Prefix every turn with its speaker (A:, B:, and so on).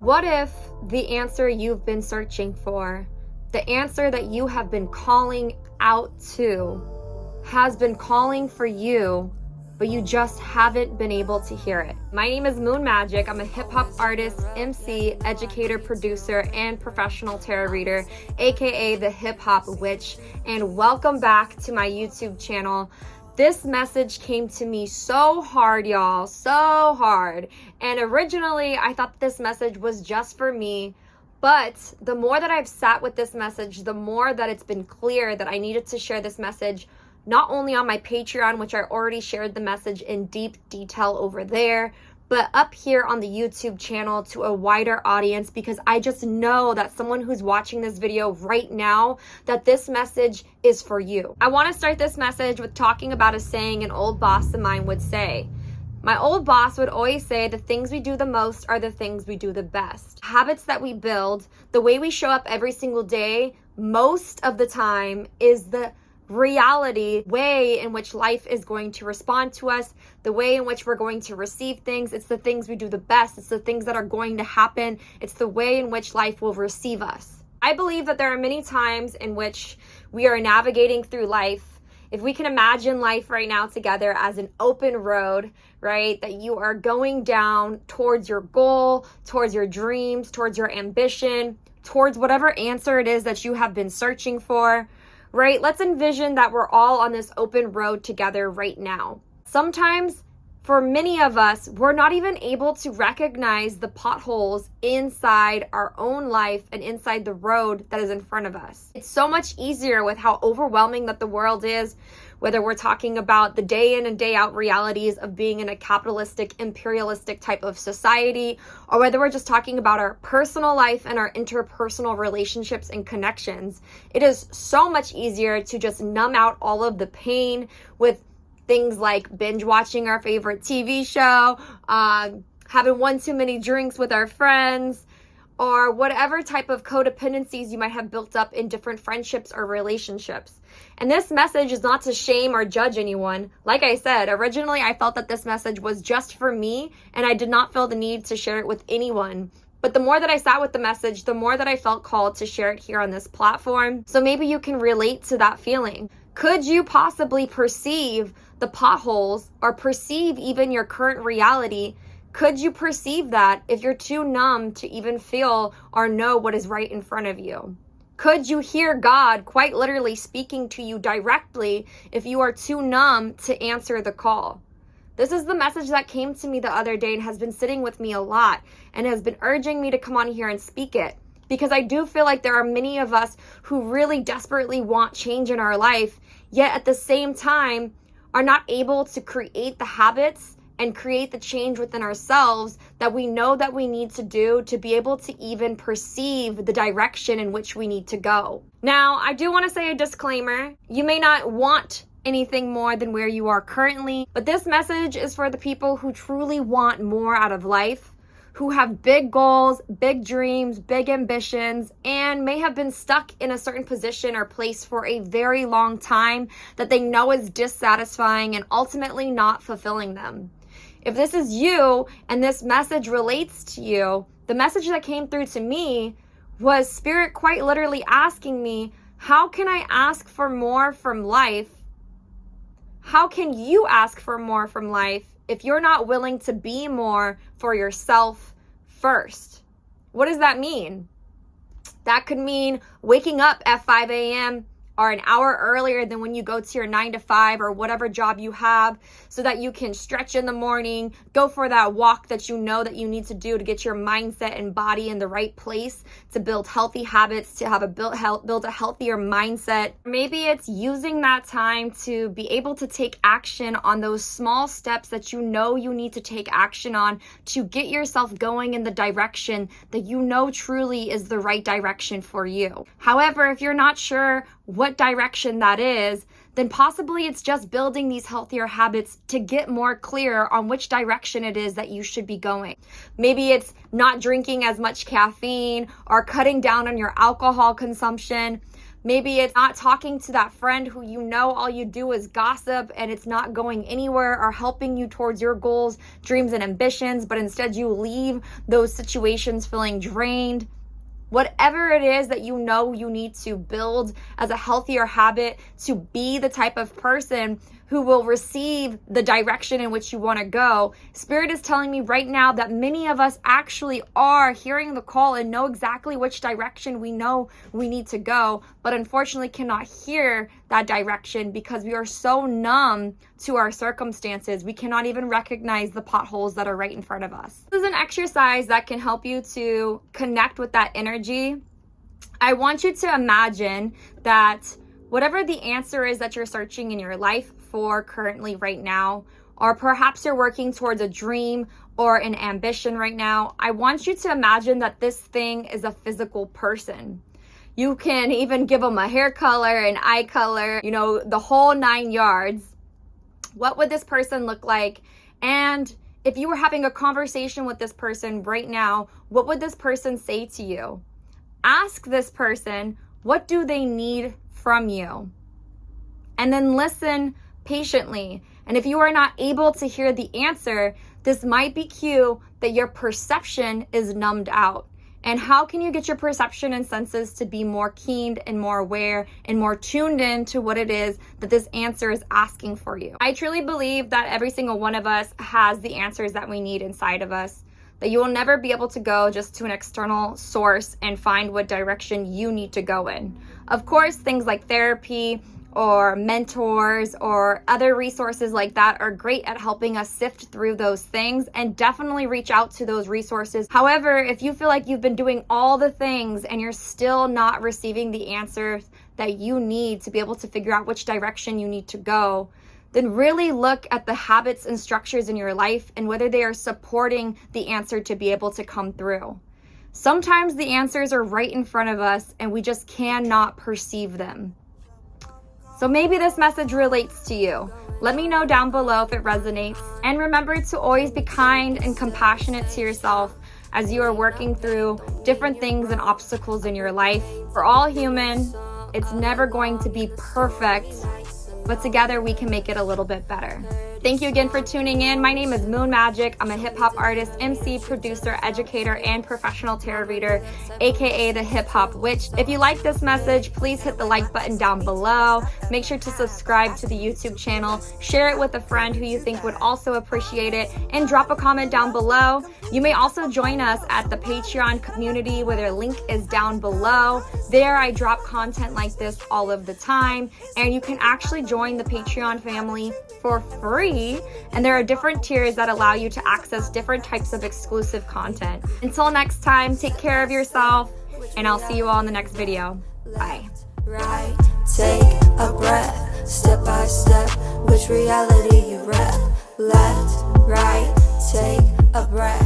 A: What if the answer you've been searching for, the answer that you have been calling out to, has been calling for you, but you just haven't been able to hear it? My name is Moon Magic. I'm a hip-hop artist, MC, educator, producer, and professional tarot reader, aka the Hip Hop Witch, and welcome back to my YouTube channel. This message came to me so hard, y'all, so hard. And originally, I thought this message was just for me. But the more that I've sat with this message, the more that it's been clear that I needed to share this message, not only on my Patreon, which I already shared the message in deep detail over there, but up here on the YouTube channel to a wider audience, because I just know that someone who's watching this video right now, that this message is for you. I want to start this message with talking about a saying an old boss of mine would say. My old boss would always say the things we do the most are the things we do the best. Habits that we build, the way we show up every single day, most of the time is the reality way in which life is going to respond to us, the way in which we're going to receive things. It's the things we do the best. It's the things that are going to happen. It's the way in which life will receive us. I believe that there are many times in which we are navigating through life. If we can imagine life right now together as an open road, right, that you are going down towards your goal, towards your dreams, towards your ambition, towards whatever answer it is that you have been searching for, right? Let's envision that we're all on this open road together right now. Sometimes, for many of us, we're not even able to recognize the potholes inside our own life and inside the road that is in front of us. It's so much easier with how overwhelming that the world is, whether we're talking about the day in and day out realities of being in a capitalistic, imperialistic type of society, or whether we're just talking about our personal life and our interpersonal relationships and connections. It is so much easier to just numb out all of the pain with things like binge watching our favorite TV show, having one too many drinks with our friends, or whatever type of codependencies you might have built up in different friendships or relationships. And this message is not to shame or judge anyone. Like I said, originally I felt that this message was just for me, and I did not feel the need to share it with anyone. But the more that I sat with the message, the more that I felt called to share it here on this platform. So maybe you can relate to that feeling. Could you possibly perceive the potholes or perceive even your current reality? Could you perceive that if you're too numb to even feel or know what is right in front of you? Could you hear God quite literally speaking to you directly if you are too numb to answer the call? This is the message that came to me the other day and has been sitting with me a lot and has been urging me to come on here and speak it. Because I do feel like there are many of us who really desperately want change in our life, yet at the same time are not able to create the habits and create the change within ourselves that we know that we need to do to be able to even perceive the direction in which we need to go. Now, I do want to say a disclaimer. You may not want anything more than where you are currently, but this message is for the people who truly want more out of life, who have big goals, big dreams, big ambitions, and may have been stuck in a certain position or place for a very long time that they know is dissatisfying and ultimately not fulfilling them. If this is you and this message relates to you, the message that came through to me was Spirit quite literally asking me, how can I ask for more from life? How can you ask for more from life if you're not willing to be more for yourself first? What does that mean? That could mean waking up at 5 a.m. or an hour earlier than when you go to your 9 to 5 or whatever job you have, so that you can stretch in the morning, go for that walk that you know that you need to do to get your mindset and body in the right place, to build healthy habits, to have build a healthier mindset. Maybe it's using that time to be able to take action on those small steps that you know you need to take action on to get yourself going in the direction that you know truly is the right direction for you. However, if you're not sure what direction that is, then possibly it's just building these healthier habits to get more clear on which direction it is that you should be going. Maybe it's not drinking as much caffeine or cutting down on your alcohol consumption. Maybe it's not talking to that friend who you know all you do is gossip and it's not going anywhere or helping you towards your goals, dreams, and ambitions, but instead you leave those situations feeling drained. Whatever it is that you know you need to build as a healthier habit to be the type of person who will receive the direction in which you want to go. Spirit is telling me right now that many of us actually are hearing the call and know exactly which direction we know we need to go, but unfortunately cannot hear that direction because we are so numb to our circumstances. We cannot even recognize the potholes that are right in front of us. This is an exercise that can help you to connect with that energy. I want you to imagine that whatever the answer is that you're searching in your life for currently right now, or perhaps you're working towards a dream or an ambition right now, I want you to imagine that this thing is a physical person. You can even give them a hair color, an eye color, the whole 9 yards. What would this person look like? And if you were having a conversation with this person right now, what would this person say to you? Ask this person, what do they need from you? And then listen patiently. And if you are not able to hear the answer, this might be cue that your perception is numbed out. And how can you get your perception and senses to be more keened and more aware and more tuned in to what it is that this answer is asking for you? I truly believe that every single one of us has the answers that we need inside of us, that you will never be able to go just to an external source and find what direction you need to go in. Of course, things like therapy or mentors or other resources like that are great at helping us sift through those things, and definitely reach out to those resources. However, if you feel like you've been doing all the things and you're still not receiving the answers that you need to be able to figure out which direction you need to go, then really look at the habits and structures in your life and whether they are supporting the answer to be able to come through. Sometimes the answers are right in front of us and we just cannot perceive them. So maybe this message relates to you. Let me know down below if it resonates. And remember to always be kind and compassionate to yourself as you are working through different things and obstacles in your life. We're all human. It's never going to be perfect, but together we can make it a little bit better. Thank you again for tuning in. My name is Moon Magic. I'm a hip hop artist, MC, producer, educator, and professional tarot reader, aka the Hip Hop Witch. If you like this message, please hit the like button down below. Make sure to subscribe to the YouTube channel, share it with a friend who you think would also appreciate it, and drop a comment down below. You may also join us at the Patreon community, where their link is down below. There I drop content like this all of the time, and you can actually join the Patreon family for free, and there are different tiers that allow you to access different types of exclusive content. Until next time, take care of yourself, and I'll see you all in the next video. Bye.
B: Right, take a breath, step by step, which reality you rep. Left, right, take a breath.